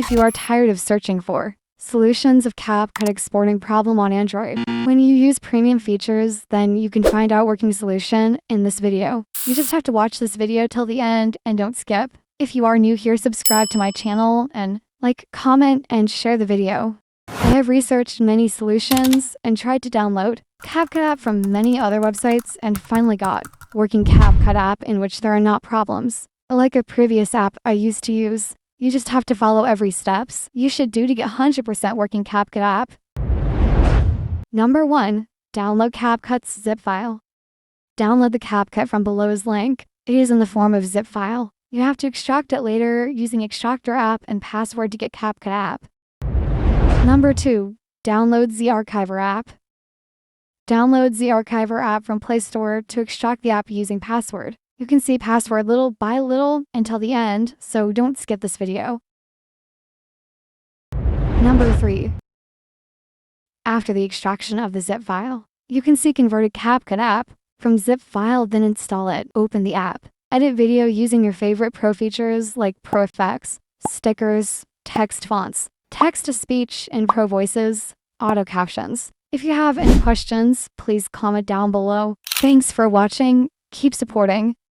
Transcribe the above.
If you are tired of searching for solutions of Capcut exporting problem on Android, when you use premium features, then you can find out working solution in this video. You just have to watch this video till the end and don't skip. If you are new here, subscribe to my channel and like, comment, and share the video. I have researched many solutions and tried to download Capcut app from many other websites and finally got working Capcut app in which there are not problems. Like a previous app I used to use, you just have to follow every steps you should do to get 100% working Capcut app. Number 1. Download Capcut's zip file. Download the Capcut from below's link. It is in the form of zip file. You have to extract it later using extractor app and password to get Capcut app. Number 2. Download the Archiver app. Download the Archiver app from Play Store to extract the app using password. You can see password little by little until the end, so don't skip this video. Number 3. After the extraction of the zip file, you can see converted Capcut app from zip file, then install it. Open the app. Edit video using your favorite pro features like pro effects, stickers, text fonts, text-to-speech, and pro voices, auto captions. If you have any questions, please comment down below. Thanks for watching. Keep supporting.